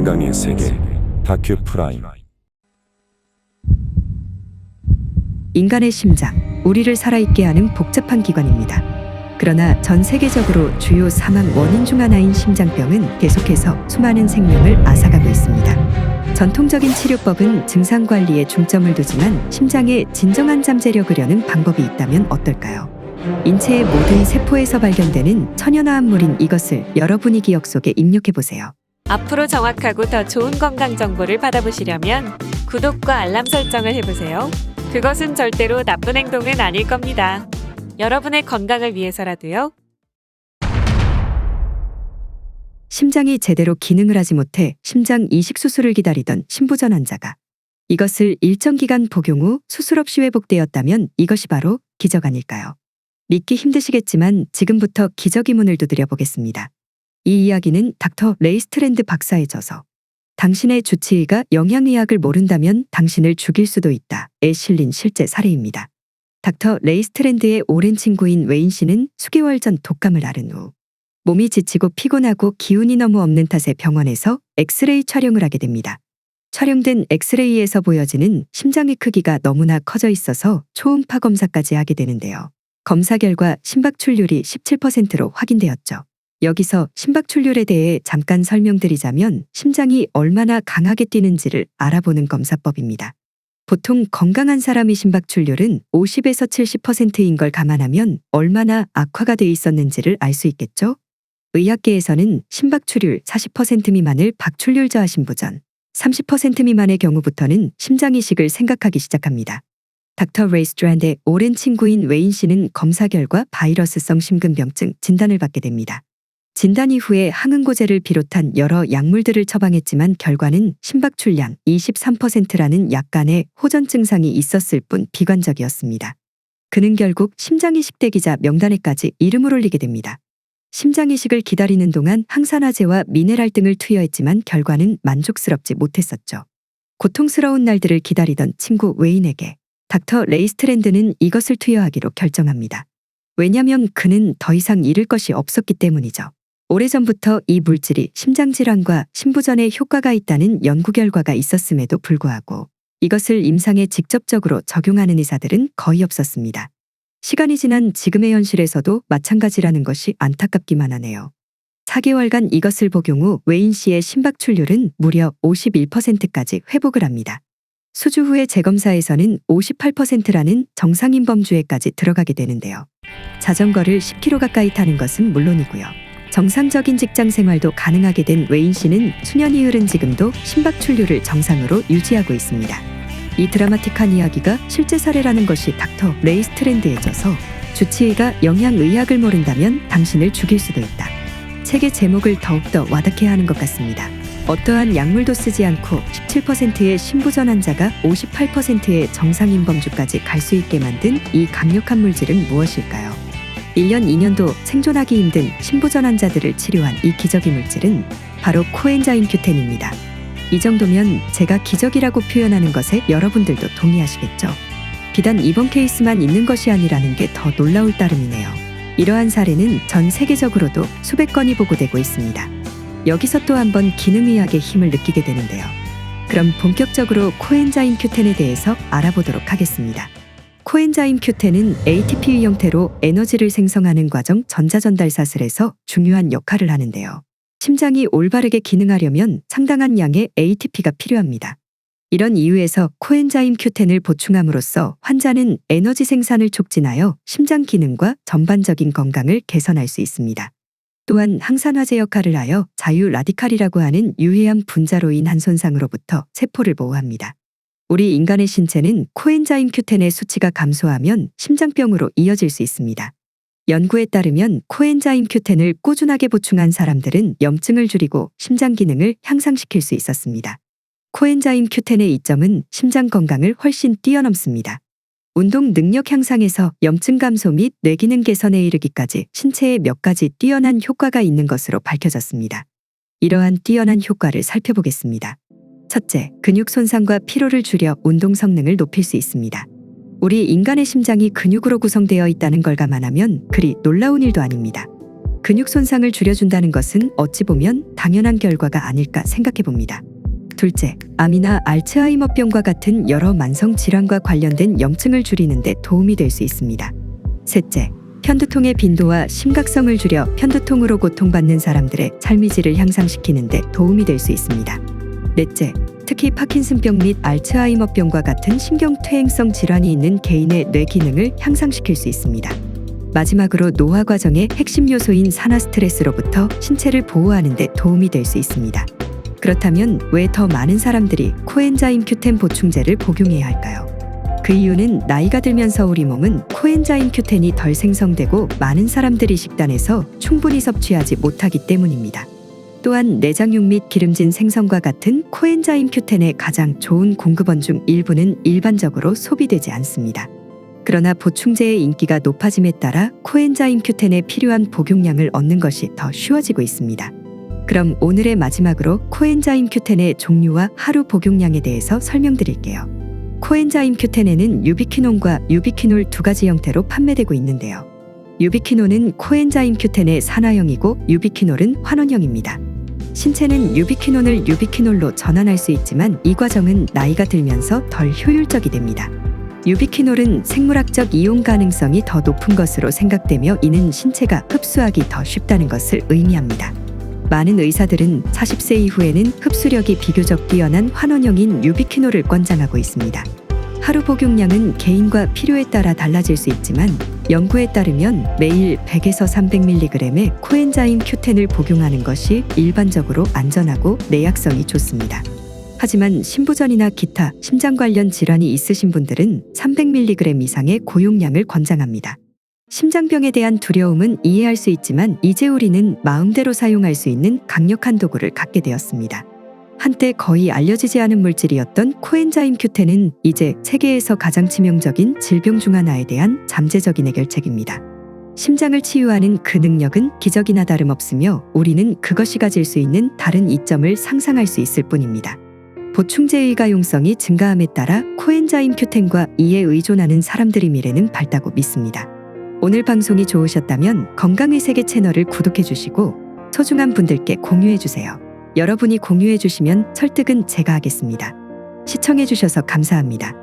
건강의 세계 다큐 프라임. 인간의 심장, 우리를 살아있게 하는 복잡한 기관입니다. 그러나 전 세계적으로 주요 사망 원인 중 하나인 심장병은 계속해서 수많은 생명을 앗아가고 있습니다. 전통적인 치료법은 증상 관리에 중점을 두지만 심장의 진정한 잠재력을 여는 방법이 있다면 어떨까요? 인체의 모든 세포에서 발견되는 천연화합물인 이것을 여러분이 기억 속에 입력해보세요. 앞으로 정확하고 더 좋은 건강 정보를 받아보시려면 구독과 알람 설정을 해보세요. 그것은 절대로 나쁜 행동은 아닐 겁니다. 여러분의 건강을 위해서라도요. 심장이 제대로 기능을 하지 못해 심장 이식 수술을 기다리던 신부전 환자가 이것을 일정 기간 복용 후 수술 없이 회복되었다면 이것이 바로 기적 아닐까요? 믿기 힘드시겠지만 지금부터 기적의 문을 두드려 보겠습니다. 이 이야기는 닥터 레이스트랜드 박사의 저서 당신의 주치의가 영양의학을 모른다면 당신을 죽일 수도 있다에 실린 실제 사례입니다. 닥터 레이스트랜드의 오랜 친구인 웨인 씨는 수개월 전 독감을 앓은 후 몸이 지치고 피곤하고 기운이 너무 없는 탓에 병원에서 엑스레이 촬영을 하게 됩니다. 촬영된 엑스레이에서 보여지는 심장의 크기가 너무나 커져 있어서 초음파 검사까지 하게 되는데요. 검사 결과 심박출률이 17%로 확인되었죠. 여기서 심박출률에 대해 잠깐 설명드리자면 심장이 얼마나 강하게 뛰는지를 알아보는 검사법입니다. 보통 건강한 사람의 심박출률은 50에서 70%인 걸 감안하면 얼마나 악화가 돼 있었는지를 알 수 있겠죠? 의학계에서는 심박출률 40% 미만을 박출률 저하 신부전, 30% 미만의 경우부터는 심장이식을 생각하기 시작합니다. 닥터 레이스트랜드의 오랜 친구인 웨인 씨는 검사 결과 바이러스성 심근병증 진단을 받게 됩니다. 진단 이후에 항응고제를 비롯한 여러 약물들을 처방했지만 결과는 심박출량 23%라는 약간의 호전 증상이 있었을 뿐 비관적이었습니다. 그는 결국 심장이식 대기자 명단에까지 이름을 올리게 됩니다. 심장이식을 기다리는 동안 항산화제와 미네랄 등을 투여했지만 결과는 만족스럽지 못했었죠. 고통스러운 날들을 기다리던 친구 웨인에게 닥터 레이스트랜드는 이것을 투여하기로 결정합니다. 왜냐면 그는 더 이상 잃을 것이 없었기 때문이죠. 오래전부터 이 물질이 심장질환과 신부전에 효과가 있다는 연구 결과가 있었음에도 불구하고 이것을 임상에 직접적으로 적용하는 의사들은 거의 없었습니다. 시간이 지난 지금의 현실에서도 마찬가지라는 것이 안타깝기만 하네요. 4개월간 이것을 복용 후 웨인 씨의 심박출률은 무려 51%까지 회복을 합니다. 수주 후의 재검사에서는 58%라는 정상인 범주에까지 들어가게 되는데요. 자전거를 10km 가까이 타는 것은 물론이고요. 정상적인 직장 생활도 가능하게 된 웨인 씨는 수년이 흐른 지금도 심박출률을 정상으로 유지하고 있습니다. 이 드라마틱한 이야기가 실제 사례라는 것이 닥터 레이스트랜드에 져서 주치의가 영양의학을 모른다면 당신을 죽일 수도 있다. 책의 제목을 더욱더 와닿게 하는 것 같습니다. 어떠한 약물도 쓰지 않고 17%의 신부전 환자가 58%의 정상인 범주까지 갈 수 있게 만든 이 강력한 물질은 무엇일까요? 1년, 2년도 생존하기 힘든 신부전 환자들을 치료한 이 기적의 물질은 바로 코엔자임 Q10입니다. 이 정도면 제가 기적이라고 표현하는 것에 여러분들도 동의하시겠죠? 비단 이번 케이스만 있는 것이 아니라는 게 더 놀라울 따름이네요. 이러한 사례는 전 세계적으로도 수백 건이 보고되고 있습니다. 여기서 또 한 번 기능의학의 힘을 느끼게 되는데요. 그럼 본격적으로 코엔자임 Q10에 대해서 알아보도록 하겠습니다. 코엔자임 Q10은 ATP 형태로 에너지를 생성하는 과정 전자전달 사슬에서 중요한 역할을 하는데요. 심장이 올바르게 기능하려면 상당한 양의 ATP가 필요합니다. 이런 이유에서 코엔자임 Q10을 보충함으로써 환자는 에너지 생산을 촉진하여 심장 기능과 전반적인 건강을 개선할 수 있습니다. 또한 항산화제 역할을 하여 자유 라디칼이라고 하는 유해한 분자로 인한 손상으로부터 세포를 보호합니다. 우리 인간의 신체는 코엔자임 Q10의 수치가 감소하면 심장병으로 이어질 수 있습니다. 연구에 따르면 코엔자임 Q10을 꾸준하게 보충한 사람들은 염증을 줄이고 심장 기능을 향상시킬 수 있었습니다. 코엔자임 Q10의 이점은 심장 건강을 훨씬 뛰어넘습니다. 운동 능력 향상에서 염증 감소 및 뇌기능 개선에 이르기까지 신체에 몇 가지 뛰어난 효과가 있는 것으로 밝혀졌습니다. 이러한 뛰어난 효과를 살펴보겠습니다. 첫째, 근육 손상과 피로를 줄여 운동 성능을 높일 수 있습니다. 우리 인간의 심장이 근육으로 구성되어 있다는 걸 감안하면 그리 놀라운 일도 아닙니다. 근육 손상을 줄여준다는 것은 어찌 보면 당연한 결과가 아닐까 생각해 봅니다. 둘째, 암이나 알츠하이머병과 같은 여러 만성 질환과 관련된 염증을 줄이는 데 도움이 될 수 있습니다. 셋째, 편두통의 빈도와 심각성을 줄여 편두통으로 고통받는 사람들의 삶의 질을 향상시키는 데 도움이 될 수 있습니다. 넷째, 특히 파킨슨병 및 알츠하이머병과 같은 신경퇴행성 질환이 있는 개인의 뇌 기능을 향상시킬 수 있습니다. 마지막으로 노화 과정의 핵심 요소인 산화 스트레스로부터 신체를 보호하는 데 도움이 될 수 있습니다. 그렇다면 왜 더 많은 사람들이 코엔자임 Q10 보충제를 복용해야 할까요? 그 이유는 나이가 들면서 우리 몸은 코엔자임 Q10이 덜 생성되고 많은 사람들이 식단에서 충분히 섭취하지 못하기 때문입니다. 또한 내장육 및 기름진 생선과 같은 코엔자임 Q10의 가장 좋은 공급원 중 일부는 일반적으로 소비되지 않습니다. 그러나 보충제의 인기가 높아짐에 따라 코엔자임 Q10에 필요한 복용량을 얻는 것이 더 쉬워지고 있습니다. 그럼 오늘의 마지막으로 코엔자임 Q10의 종류와 하루 복용량에 대해서 설명드릴게요. 코엔자임 Q10에는 유비퀴논과 유비퀴놀 두 가지 형태로 판매되고 있는데요. 유비퀴논은 코엔자임 Q10의 산화형이고 유비퀴놀은 환원형입니다. 신체는 유비퀴논을 유비퀴놀로 전환할 수 있지만 이 과정은 나이가 들면서 덜 효율적이 됩니다. 유비퀴놀은 생물학적 이용 가능성이 더 높은 것으로 생각되며 이는 신체가 흡수하기 더 쉽다는 것을 의미합니다. 많은 의사들은 40세 이후에는 흡수력이 비교적 뛰어난 환원형인 유비퀴놀을 권장하고 있습니다. 하루 복용량은 개인과 필요에 따라 달라질 수 있지만 연구에 따르면 매일 100에서 300mg의 코엔자임 Q10을 복용하는 것이 일반적으로 안전하고 내약성이 좋습니다. 하지만 심부전이나 기타 심장 관련 질환이 있으신 분들은 300mg 이상의 고용량을 권장합니다. 심장병에 대한 두려움은 이해할 수 있지만 이제 우리는 마음대로 사용할 수 있는 강력한 도구를 갖게 되었습니다. 한때 거의 알려지지 않은 물질이었던 코엔자임 Q10은 이제 세계에서 가장 치명적인 질병 중 하나에 대한 잠재적인 해결책입니다. 심장을 치유하는 그 능력은 기적이나 다름없으며 우리는 그것이 가질 수 있는 다른 이점을 상상할 수 있을 뿐입니다. 보충제의 가용성이 증가함에 따라 코엔자임 Q10과 이에 의존하는 사람들의 미래는 밝다고 믿습니다. 오늘 방송이 좋으셨다면 건강의 세계 채널을 구독해 주시고 소중한 분들께 공유해 주세요. 여러분이 공유해 주시면 설득은 제가 하겠습니다. 시청해 주셔서 감사합니다.